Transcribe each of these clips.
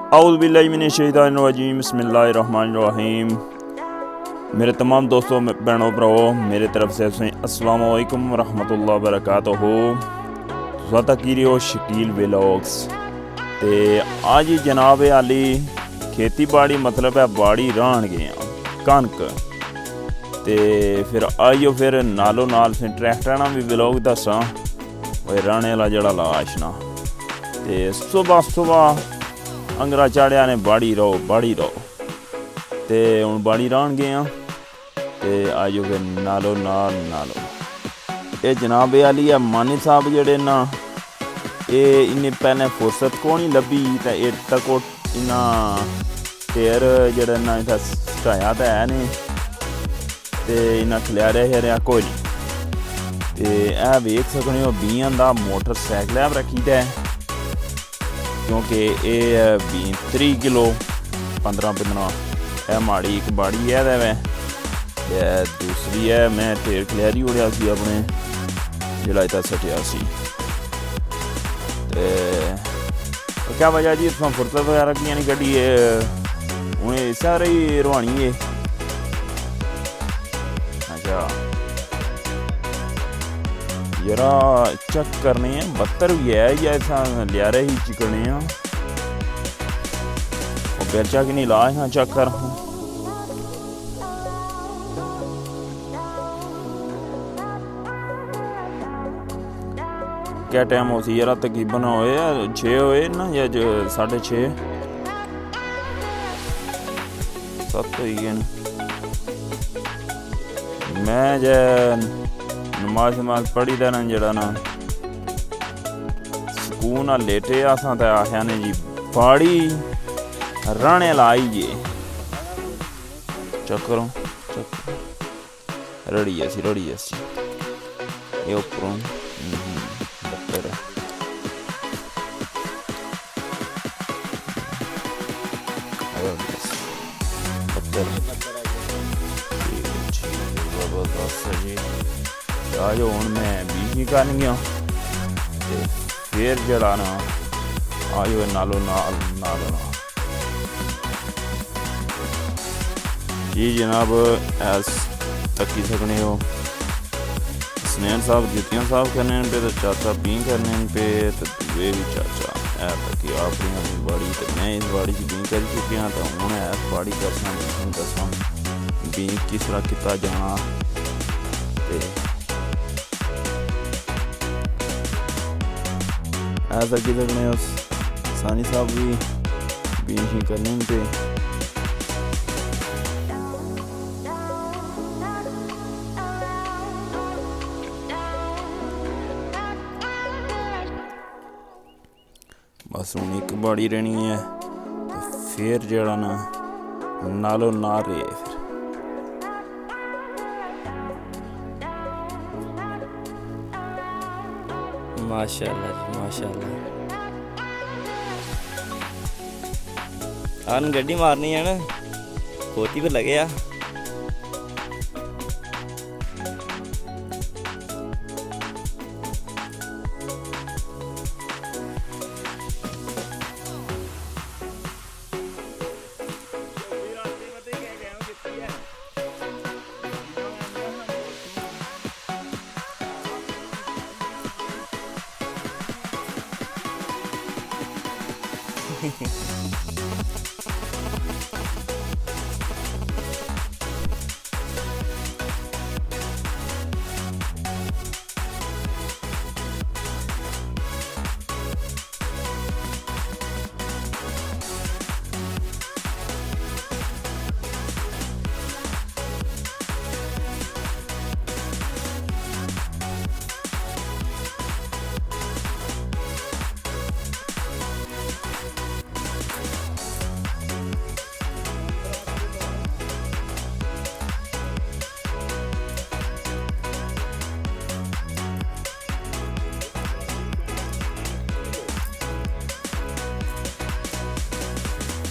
औज़ु बिल्लाहि मिनश शैतानिर रजीम बिस्मिल्लाहिर रहमानिर रहीम। मेरे तमाम दोस्तों बहनों भराओ मेरे तरफ से अस्सलाम वालेकुम रहमतुल्लाहि व बरकातुहू। ज़्यादा की रहे हो शकील व्लॉग्स ते आज जनाब आली खेती बाड़ी मतलब है बाड़ी राहन गए कनक ते फिर आइयो फिर नालो नाल फिर ट्रैक्टर ना भी व्लॉग दसा राहने वाला जड़ा लाशना ते सुबह अंगरा चाढ़िया ने बाड़ी रहो ते हुण बाड़ी राहन गए हाँ ते आजो फिर नालो ये जनाब आली है मानी साहब जड़े ना ये इन्नी पहले फुर्सत को नहीं लभी तो ये तक इन्ना ढेर जड़ा ना इत्थै सटाया तो है नहीं ते इन्ना खलियारिया शरिया कोई नहीं ते ऐ वेख सकने हो बीआं दा मोटरसाइकल पर रखी दा है क्योंकि ये 30 किलो 15 है माड़ी एक बाड़ी है वै दूसरी है मैं ढेर खलियारी उड़िया सी अपने जिला इतना सटिया सी क्या वजह जी इतना फुर्सत वगैरह की नहीं कड्डी उन्हें सारे ही रवानी है। अच्छा जरा चेक करने हैं 72 भी है या ऐसा लिया रहे ही चिकने हैं और बेचा कि नहीं ला यहाँ चेक कर क्या टाइम हो सी यार तकरीबन होए 6 होए ना या 6:30 7 हो गए मैं जे नमाज पढ़ी देना जड़ा ना सुकून लेटे असा तो आख्या ने जी बाड़ी राहने लाई जे चक्करों रड़ी ये उपरों आज हूँ मैं बीजी कर गया फिर जड़ा ना आयो नालो जी जनाब ऐस तकी सकने हो स्नैन साहब जुतियाँ साफ करने पे तो चाचा बी करने पे तो वे भी चाचा है तकी अपनी बाड़ी तो मैं इस बाड़ी की बी कर चुकी हाँ तो हूँ इस बाड़ी दसा बी किस तरह किता जाना ऐसा कि सकने सानी साहब भी ही करने पे बस हूँ एक बाड़ी रहनी है तो फिर जड़ा ना नालो ना रहे फिर माशाल्लाह जी माशाल्लाह आन गड्डी मारनी है ना खोती पे लगे आ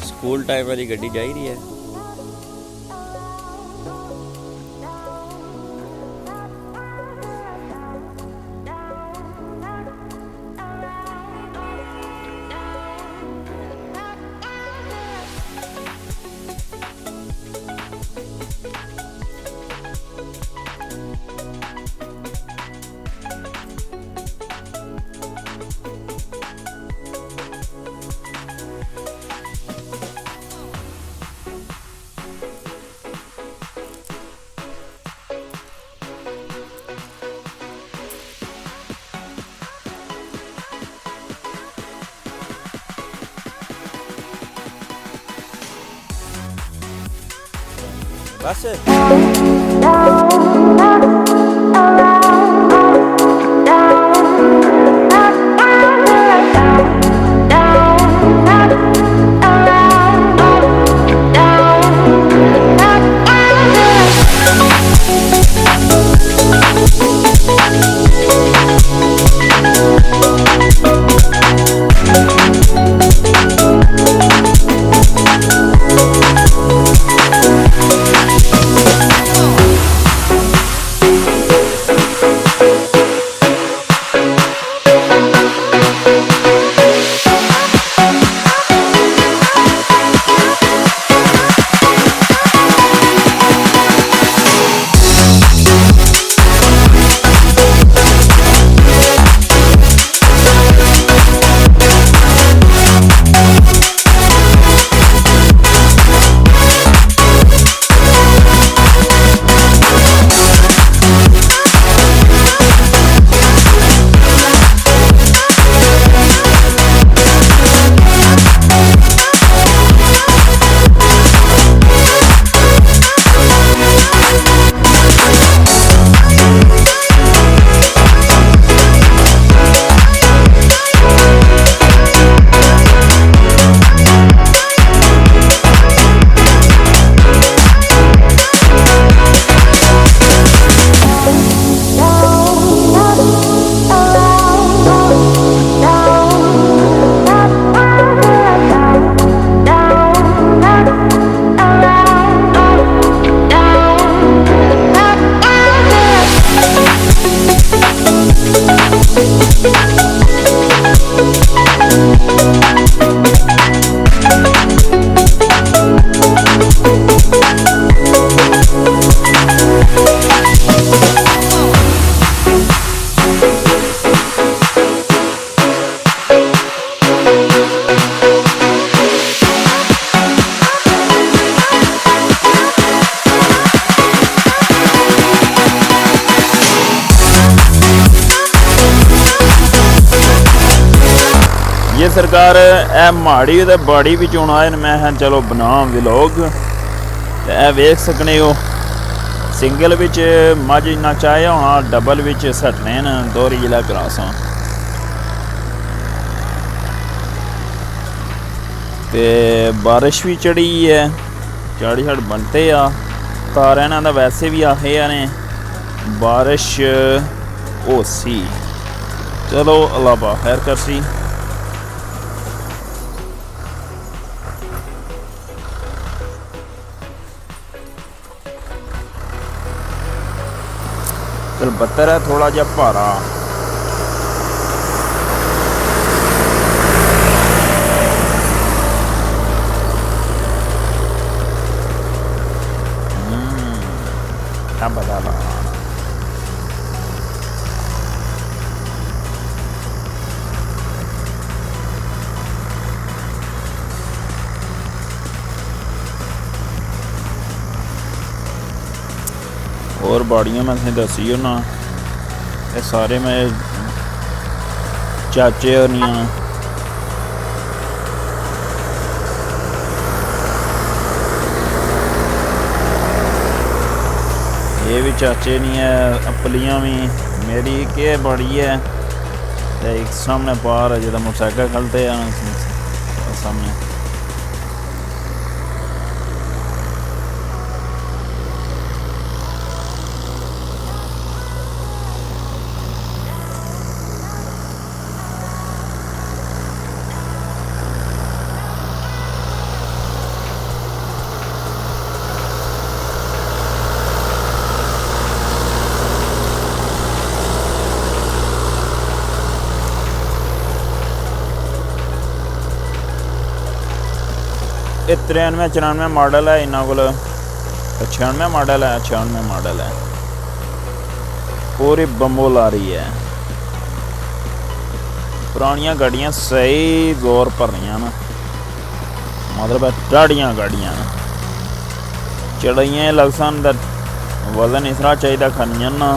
स्कूल टाइप वाली गड्डी जा रही है। बस ये सरकार ए माड़ी ते बाड़ी भी चोण आए मैं हाँ चलो बना व्लॉग ते ए वेख सकने हो सिंगल विच मझ इन्ना चाहे होना डबल विच सटने न दोहरी जिला क्रासां ते बारिश भी चढ़ी है झाड़ी छड़ बनते आ तार इन्हां दा वैसे भी आखे ने बारिश हो सी चलो अल्लाह खैर कर सी। चल बत्तर है थोड़ा जहा भारा क्या बता ला और बाड़ियाँ मैं तुसें दसी होना ये सारे मैं चाचे होनियां ये भी चाचे नहीं है अपलियाँ भी मेरी के बड़ी है तो एक सामने पार है जो मोटरसाइकिल खलते हैं सामने ये 93-94 मॉडल है इन्हों को 96 मॉडल है 96 मॉडल है पूरी बम्बोल आ रही है पुरानियां गाड़ियां सही जोर पर रही ना मतलब टाड़ियां गाड़ियां चढ़ाइयां लग सन वजन इस तरह चाहिए खनियां ना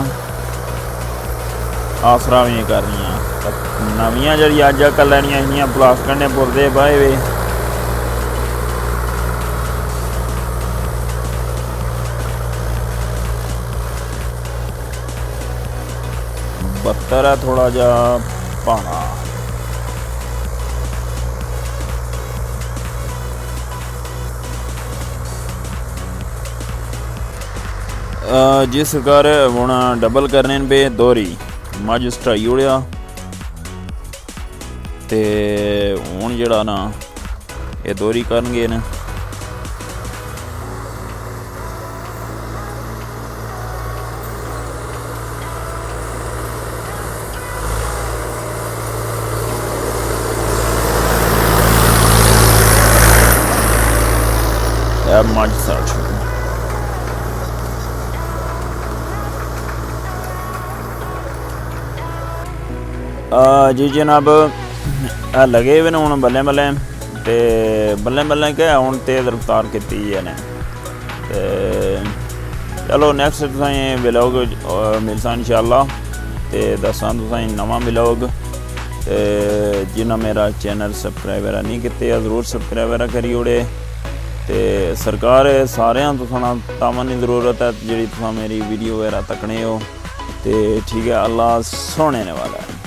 आसरा भी कर रही नवियां जी अज कल लैनियां इन्नियां प्लास्टिक ने पुरदे बाए वे ਪੱਤਰ ਹੈ ਥੋੜਾ ਜਿਹਾ ਭਾਣਾ। जिस कर हुण डबल करने पे दोहरी मझ स्टाई उड़िया ते हुण जिहड़ा ना ये दोहरी करनगे न। मझ साठ जी जनाब लगे भी हूँ बल्लें बल्लें ते बल्लें बल्लें क्या हूँ तेज़ रफ्तार की ने ते चलो नैक्सट तुसें व्लॉग मिलसा इंशाअल्लाह ते दस्सां तुसें नवा व्लॉग ते जिन्ना मेरा चैनल सबसक्राइबर नहीं कीते जरूर सबसक्राइबर करी ओड़े ते सरकार सारेआं तुसां तावन की जरूरत है जी तुसां मेरी वीडियो वगैरह तकने हो ते ठीक है। अल्लाह सोने वाला है।